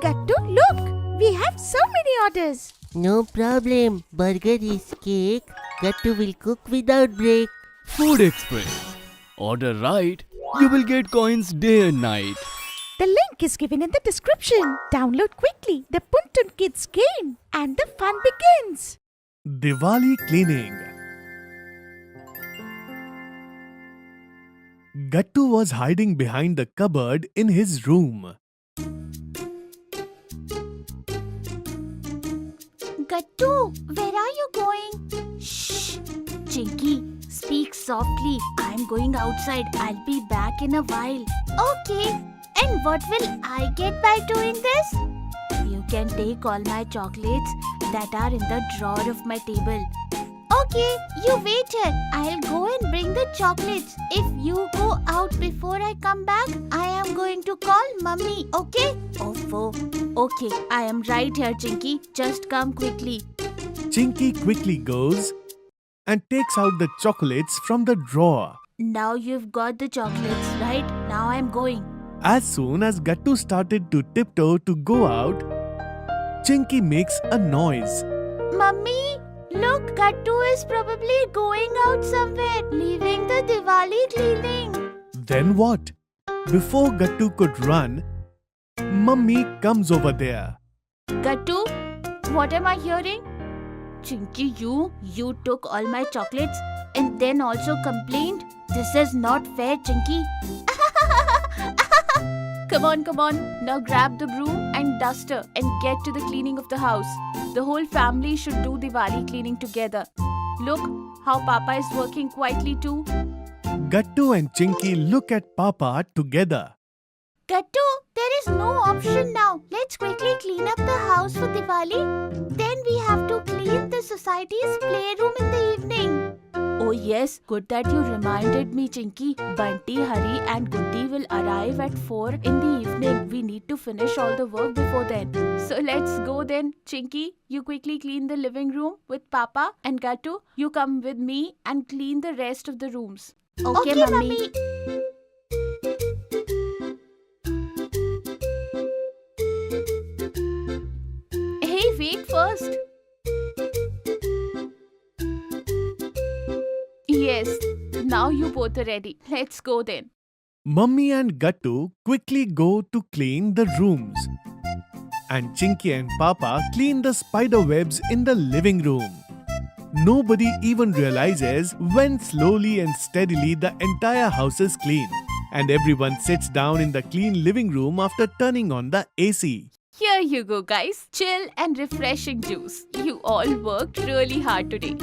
Gattu, look! We have so many orders. No problem. Burger is cake. Gattu will cook without break. Food Express. Order right, you will get coins day and night. The link is given in the description. Download quickly the Puntun Kids game and the fun begins. Diwali cleaning. Gattu was hiding behind the cupboard in his room. Gattu, where are you going? Shh! Chinky, speak softly. I'm going outside. I'll be back in a while. Okay. And what will I get by doing this? You can take all my chocolates that are in the drawer of my table. Okay, you wait here. I'll go and bring the chocolates. If you go out before I come back, I am going to call Mummy, okay? Oh, okay. I am right here, Chinky. Just come quickly. Chinky quickly goes and takes out the chocolates from the drawer. Now you've got the chocolates, right? Now I'm going. As soon as Gattu started to tiptoe to go out, Chinky makes a noise. Mummy, look, Gattu is probably going out somewhere, leaving the Diwali cleaning. Then what? Before Gattu could run, Mummy comes over there. Gattu, what am I hearing? Chinky, you took all my chocolates and then also complained? This is not fair, Chinky. Come on. Now grab the broom and duster and get to the cleaning of the house. The whole family should do Diwali cleaning together. Look how Papa is working quietly too. Gattu and Chinky look at Papa together. Gattu, there is no option now. Let's quickly clean up the house for Diwali. Then we have to clean the society's playroom in the evening. Oh yes, good that you reminded me, Chinky. Bunty, Hari and Goody will arrive at 4 in the evening. We need to finish all the work before then. So let's go then. Chinky, you quickly clean the living room with Papa, and Gattu, you come with me and clean the rest of the rooms. Okay, Mummy. Hey, wait first. Yes, now you both are ready. Let's go then. Mummy and Gattu quickly go to clean the rooms. And Chinky and Papa clean the spider webs in the living room. Nobody even realizes when slowly and steadily the entire house is clean. And everyone sits down in the clean living room after turning on the AC. Here you go, guys. Chill and refreshing juice. You all worked really hard today.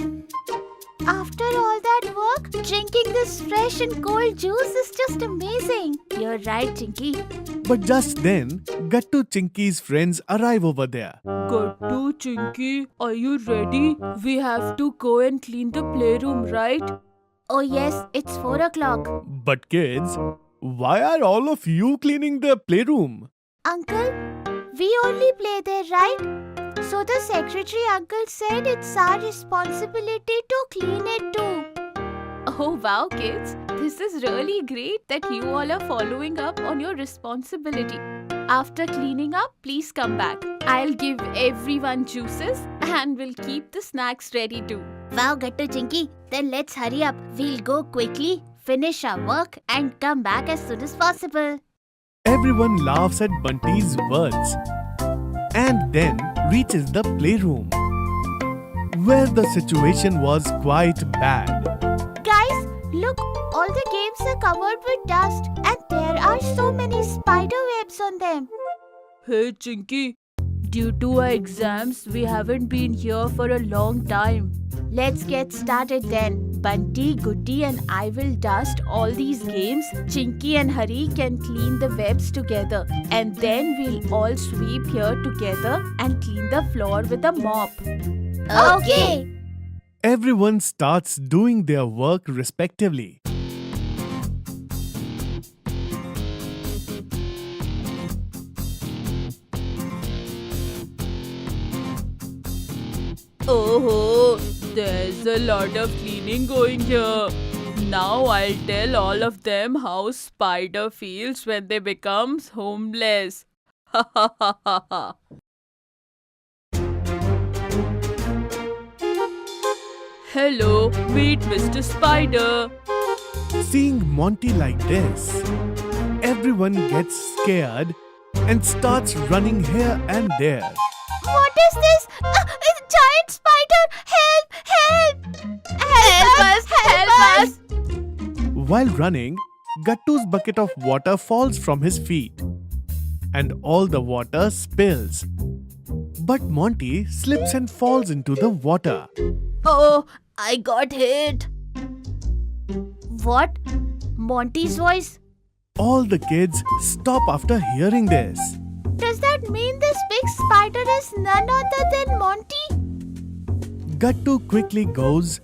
After all that work, drinking this fresh and cold juice is just amazing. You're right, Chinky. But just then, Gattu Chinky's friends arrive over there. Gattu, Chinky, are you ready? We have to go and clean the playroom, right? Oh yes, it's 4 o'clock. But kids, why are all of you cleaning the playroom? Uncle, we only play there, right? So the secretary uncle said it's our responsibility to clean it too. Oh wow, kids. This is really great that you all are following up on your responsibility. After cleaning up, please come back. I'll give everyone juices and we'll keep the snacks ready too. Wow, Gattu Chinky. Then let's hurry up. We'll go quickly, finish our work and come back as soon as possible. Everyone laughs at Bunty's words and then reaches the playroom, where the situation was quite bad. Guys, look, all the games are covered with dust and there are so many spider webs on them. Hey Chinky, due to our exams, we haven't been here for a long time. Let's get started then. Bunty, Goody and I will dust all these games. Chinky and Hari can clean the webs together. And then we'll all sweep here together and clean the floor with a mop. Okay. Everyone starts doing their work respectively. Oh, there's a lot of cleaning going here. Now I'll tell all of them how Spider feels when they become homeless. Ha ha ha ha ha. Hello, meet Mr. Spider. Seeing Monty like this, everyone gets scared and starts running here and there. What is this? It's a giant spider! Help! Help! Help us! Help us! While running, Gattu's bucket of water falls from his feet and all the water spills. But Monty slips and falls into the water. Oh, I got hit. What? Monty's voice? All the kids stop after hearing this. Does that mean this big spider is none other than Monty? Gattu quickly goes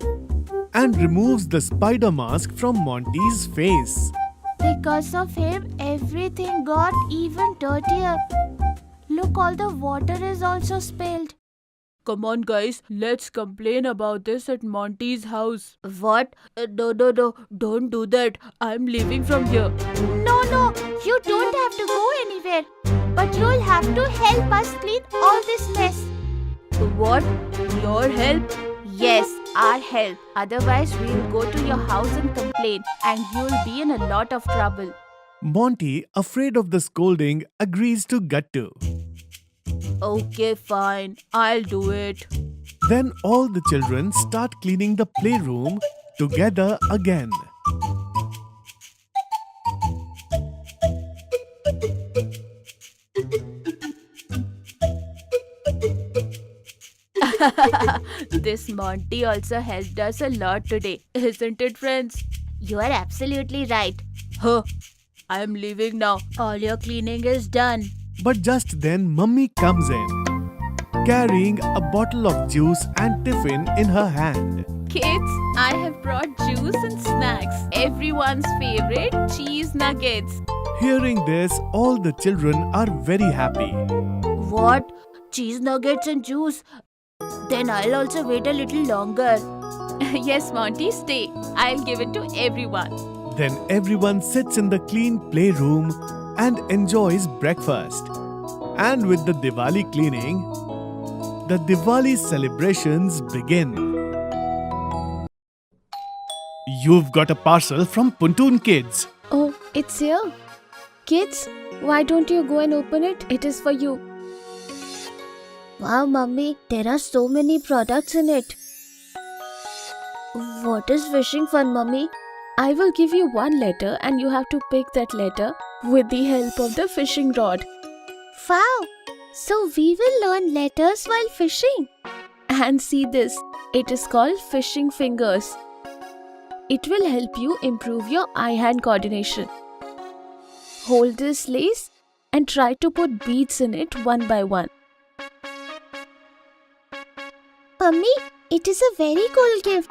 and removes the spider mask from Monty's face. Because of him, everything got even dirtier. Look, all the water is also spilled. Come on, guys, let's complain about this at Monty's house. What? No, don't do that. I'm leaving from here. No, you don't have to go anywhere. But you'll have to help us clean all this mess. What? Your help? Yes, our help. Otherwise, we'll go to your house and complain, and you'll be in a lot of trouble. Monty, afraid of the scolding, agrees to Gattu. Okay, fine. I'll do it. Then all the children start cleaning the playroom together again. This Monty also helped us a lot today, isn't it, friends? You are absolutely right. Huh. I'm leaving now. All your cleaning is done. But just then Mummy comes in, carrying a bottle of juice and tiffin in her hand. Kids, I have brought juice and snacks. Everyone's favorite cheese nuggets. Hearing this, all the children are very happy. What? Cheese nuggets and juice? Then I'll also wait a little longer. Yes, Monty, stay. I'll give it to everyone. Then everyone sits in the clean playroom and enjoys breakfast. And with the Diwali cleaning, the Diwali celebrations begin. You've got a parcel from Puntoon Kids. Oh, it's here. Kids, why don't you go and open it? It is for you. Wow, Mummy, there are so many products in it. What is fishing fun, Mummy? I will give you one letter and you have to pick that letter with the help of the fishing rod. Wow! So we will learn letters while fishing. And see this, it is called fishing fingers. It will help you improve your eye-hand coordination. Hold this lace and try to put beads in it one by one. Mummy, it is a very cool gift.